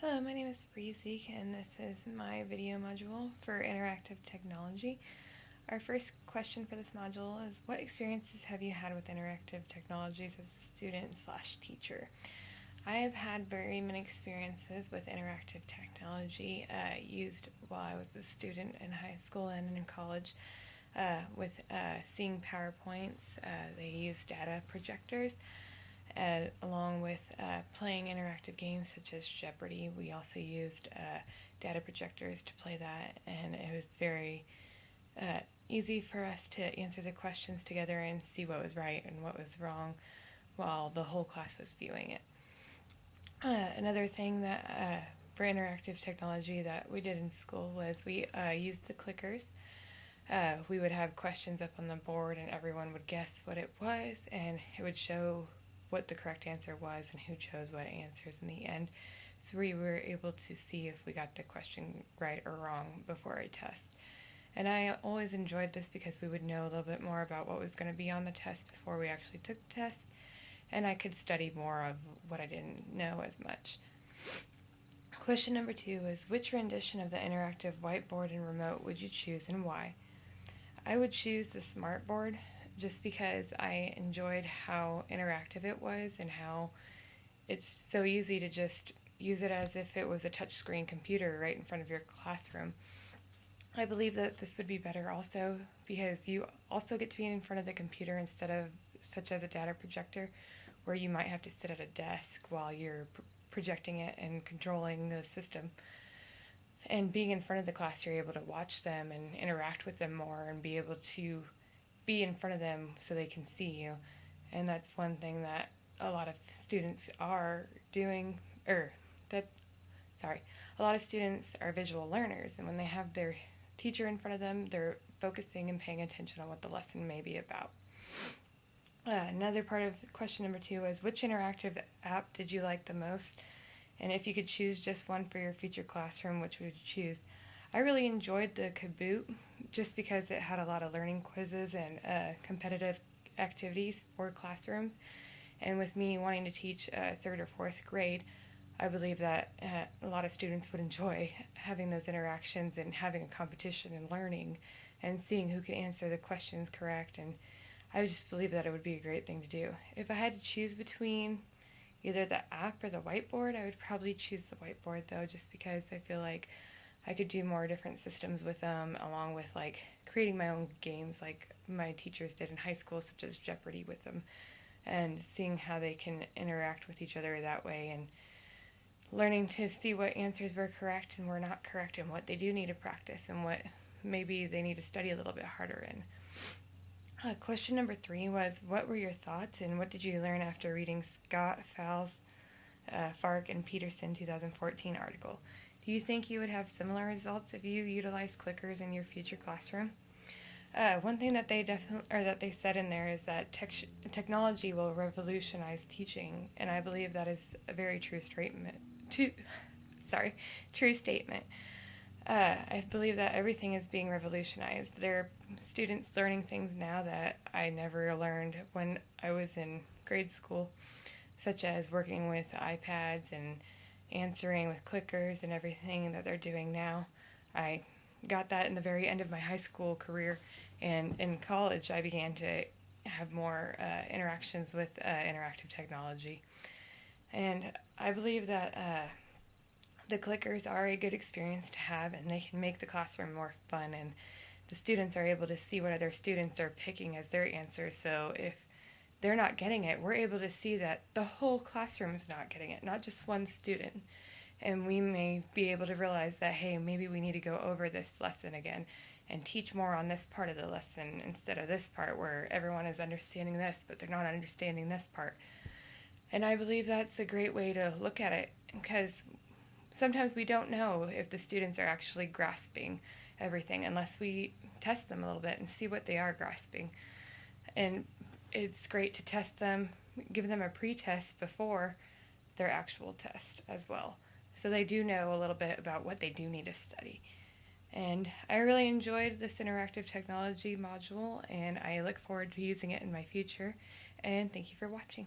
Hello, my name is Bree, and this is my video module for interactive technology. Our first question for this module is, what experiences have you had with interactive technologies as a student/teacher? I have had very many experiences with interactive technology used while I was a student in high school and in college with seeing PowerPoints. They use data projectors. Along with playing interactive games such as Jeopardy. We also used data projectors to play that, and it was very easy for us to answer the questions together and see what was right and what was wrong while the whole class was viewing it. Another thing that for interactive technology that we did in school was we used the clickers. We would have questions up on the board and everyone would guess what it was, and it would show what the correct answer was and who chose what answers in the end. So we were able to see if we got the question right or wrong before a test. And I always enjoyed this because we would know a little bit more about what was going to be on the test before we actually took the test, and I could study more of what I didn't know as much. Question number 2 is, which rendition of the interactive whiteboard and remote would you choose and why? I would choose the smart board, just because I enjoyed how interactive it was and how it's so easy to just use it as if it was a touchscreen computer right in front of your classroom. I believe that this would be better also because you also get to be in front of the computer instead of such as a data projector where you might have to sit at a desk while you're projecting it and controlling the system. And being in front of the class, you're able to watch them and interact with them more and be able to be in front of them so they can see you. And that's one thing that a lot of students are doing, a lot of students are visual learners, and when they have their teacher in front of them, they're focusing and paying attention on what the lesson may be about. Another part of question number 2 is, which interactive app did you like the most? And if you could choose just one for your future classroom, which would you choose? I really enjoyed the Kaboot just because it had a lot of learning quizzes and competitive activities for classrooms. And with me wanting to teach 3rd or 4th grade, I believe that a lot of students would enjoy having those interactions and having a competition and learning and seeing who could answer the questions correct. And I just believe that it would be a great thing to do. If I had to choose between either the app or the whiteboard, I would probably choose the whiteboard though, just because I feel like I could do more different systems with them, along with like creating my own games like my teachers did in high school, such as Jeopardy with them, and seeing how they can interact with each other that way, and learning to see what answers were correct and were not correct, and what they do need to practice and what maybe they need to study a little bit harder in. Question number 3 was, what were your thoughts and what did you learn after reading Scott Fowles' Fark and Peterson 2014 article? Do you think you would have similar results if you utilized clickers in your future classroom? One thing that they said in there is that technology will revolutionize teaching, and I believe that is a very true statement. True statement. I believe that everything is being revolutionized. There are students learning things now that I never learned when I was in grade school, such as working with iPads and answering with clickers and everything that they're doing now. I got that in the very end of my high school career, and in college I began to have more interactions with interactive technology. And I believe that the clickers are a good experience to have, and they can make the classroom more fun, and the students are able to see what other students are picking as their answers. So if they're not getting it, we're able to see that the whole classroom is not getting it, not just one student. And we may be able to realize that, hey, maybe we need to go over this lesson again and teach more on this part of the lesson instead of this part where everyone is understanding this, but they're not understanding this part. And I believe that's a great way to look at it, because sometimes we don't know if the students are actually grasping everything unless we test them a little bit and see what they are grasping. And it's great to test them, give them a pre-test before their actual test as well, so they do know a little bit about what they do need to study. And I really enjoyed this interactive technology module, and I look forward to using it in my future, and thank you for watching.